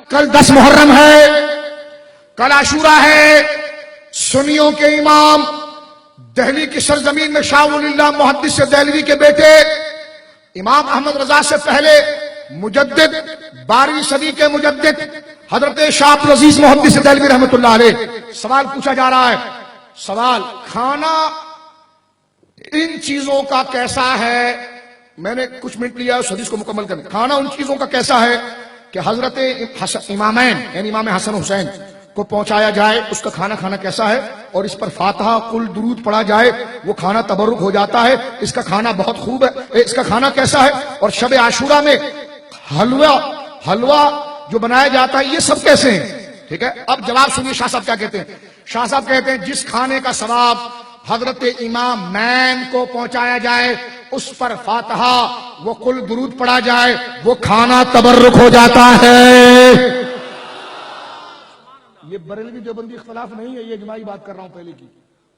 کل 10 محرم ہے، کل عاشورہ ہے۔ سنیوں کے امام دہلی کی سرزمین میں شاہ ولی اللہ محدث دہلوی کے بیٹے امام احمد رضا سے پہلے مجدد 12ویں صدی کے مجدد حضرت شاہ عبدالعزیز محدث دہلوی رحمۃ اللہ علیہ، سوال پوچھا جا رہا ہے، سوال کھانا ان چیزوں کا کیسا ہے؟ میں نے کچھ منٹ لیا اس حدیث کو مکمل کرنے۔ کھانا ان چیزوں کا کیسا ہے کہ حضرت امامین یعنی امام حسن حسین کو پہنچایا جائے، اس کا کھانا کھانا کیسا ہے، اور اس پر فاتحہ قل درود پڑھا جائے، وہ کھانا تبرک ہو جاتا ہے، اس کا کھانا بہت خوب ہے، اس کا کھانا کیسا ہے، اور شب عاشورہ میں حلوہ جو بنایا جاتا ہے یہ سب کیسے ہیں؟ ٹھیک ہے، اب جواب سنیے شاہ صاحب کیا کہتے ہیں۔ شاہ صاحب کہتے ہیں جس کھانے کا ثواب حضرت امام مین کو پہنچایا جائے، اس پر فاتحہ وہ قل درود پڑھا جائے، وہ کھانا تبرک ہو جاتا ہے۔ یہ بریلوی دیوبندی اختلاف نہیں ہے، یہ اجماعی بات کر رہا ہوں پہلے کی،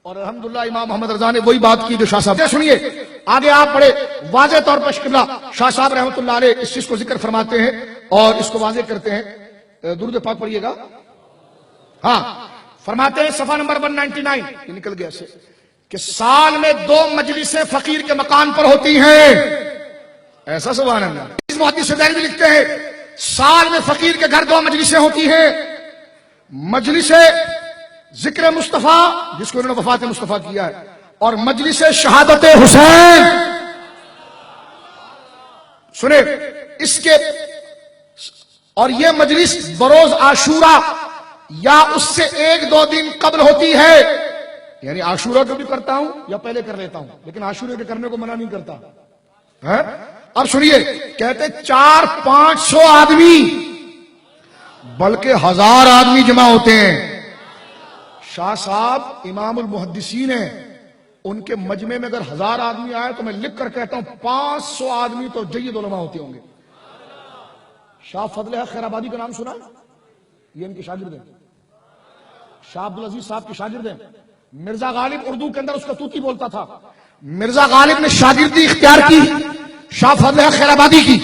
اور الحمدللہ امام محمد رضا نے وہی بات کی جو شاہ صاحب۔ سنیے آگے آپ بڑے واضح طور پر قبلہ شاہ صاحب رحمۃ اللہ علیہ اس چیز کو ذکر فرماتے ہیں اور اس کو واضح کرتے ہیں۔ درود پاک پڑھیے گا۔ ہاں، فرماتے ہیں صفحہ نمبر 199 یہ نکل گیا سے کہ سال میں 2 مجلسیں فقیر کے مکان پر ہوتی ہیں۔ ایسا سبحان اللہ۔ اس محدث دہلوی لکھتے ہیں سال میں فقیر کے گھر 2 مجلسیں ہوتی ہیں، مجلس ذکر مصطفیٰ جس کو انہوں نے وفات مصطفیٰ کیا ہے، اور مجلس شہادت حسین۔ سنیں اس کے، اور یہ مجلس بروز عاشورہ یا اس سے 1-2 دن قبل ہوتی ہے، یعنی عاشورہ کو بھی کرتا ہوں یا پہلے کر لیتا ہوں، لیکن عاشورہ کے کرنے کو منع نہیں کرتا۔ اب سنیے کہتے 400-500 آدمی بلکہ 1000 آدمی جمع ہوتے ہیں۔ شاہ صاحب امام المحدثین ہیں، ان کے مجمع میں اگر 1000 آدمی آئے تو میں لکھ کر کہتا ہوں 500 آدمی تو جید علماء ہوتے ہوں گے۔ شاہ فضل حق خیر آبادی کا نام سنا؟ یہ ان کے شاگرد ہیں، شاہ عبدالعزیز صاحب کے شاگرد ہیں۔ مرزا غالب اردو کے اندر اس کا توتی بولتا تھا۔ مرزا غالب نے شاگردی اختیار کی شاہ فضل حق خیر آبادی کی،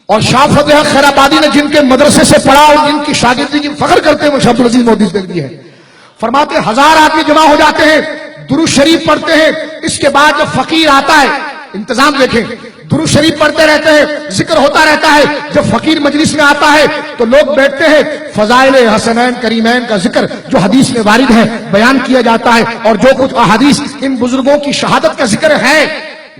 اور شاہ فضل حق خیر آبادی نے جن کے مدرسے سے پڑھا اور جن کی شاگردی کی فخر کرتے ہیں وہ شاہ عبدالعزیز محدث دہلوی ہے۔ فرماتے 1000 آدمی جمع ہو جاتے ہیں، درود شریف پڑھتے ہیں، اس کے بعد جب فقیر آتا ہے، انتظام دیکھیں، درود شریف پڑھتے رہتے ہیں، ذکر ہوتا رہتا ہے، جب فقیر مجلس میں آتا ہے تو لوگ بیٹھتے ہیں، فضائل حسنین کریمین کا ذکر جو حدیث میں وارد ہے بیان کیا جاتا ہے، اور جو کچھ احادیث ان بزرگوں کی شہادت کا ذکر ہے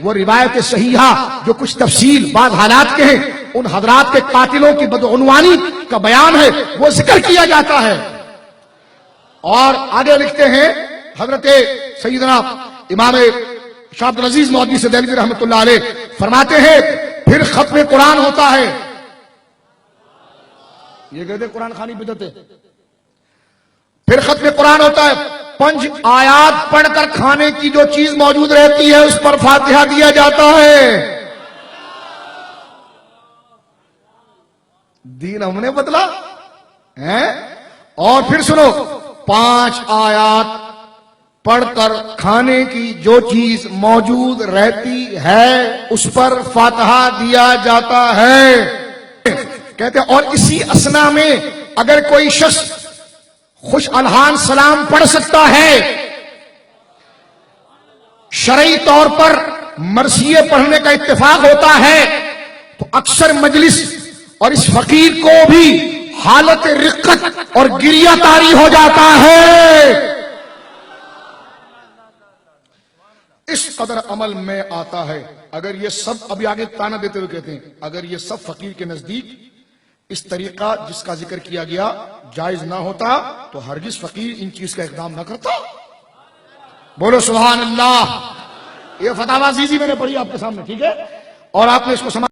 وہ روایت صحیحہ جو کچھ تفصیل بعض حالات کے ہیں، ان حضرات کے قاتلوں کی بدعنوانی کا بیان ہے وہ ذکر کیا جاتا ہے۔ اور آگے لکھتے ہیں حضرت سیدنا امام شاہ عبدالعزیز محدث دہلوی رحمۃ اللہ علیہ فرماتے ہیں پھر ختم قرآن ہوتا ہے۔ یہ کہتے قرآن خوانی بدعت ہے۔ پھر ختم قرآن ہوتا ہے، 5 آیات پڑھ کر کھانے کی جو چیز موجود رہتی ہے اس پر فاتحہ دیا جاتا ہے۔ دین ہم نے بدلا ہے۔ اور پھر سنو 5 آیات پڑھ کر کھانے کی جو چیز موجود رہتی ہے اس پر فاتحہ دیا جاتا ہے۔ کہتے ہیں اور اسی اثنا میں اگر کوئی شخص خوش الحان سلام پڑھ سکتا ہے، شرعی طور پر مرثیے پڑھنے کا اتفاق ہوتا ہے، تو اکثر مجلس اور اس فقیر کو بھی حالت رقت اور گریہ طاری ہو جاتا ہے۔ اس قدر عمل میں آتا ہے۔ اگر یہ سب، ابھی آگے تانا دیتے ہوئے کہتے ہیں، اگر یہ سب فقیر کے نزدیک اس طریقہ جس کا ذکر کیا گیا جائز نہ ہوتا تو ہرگز فقیر ان چیز کا اقدام نہ کرتا۔ بولو سبحان اللہ۔ یہ فتاوی عزیزی میں نے پڑھی آپ کے سامنے، ٹھیک ہے، اور آپ نے اس کو سمجھ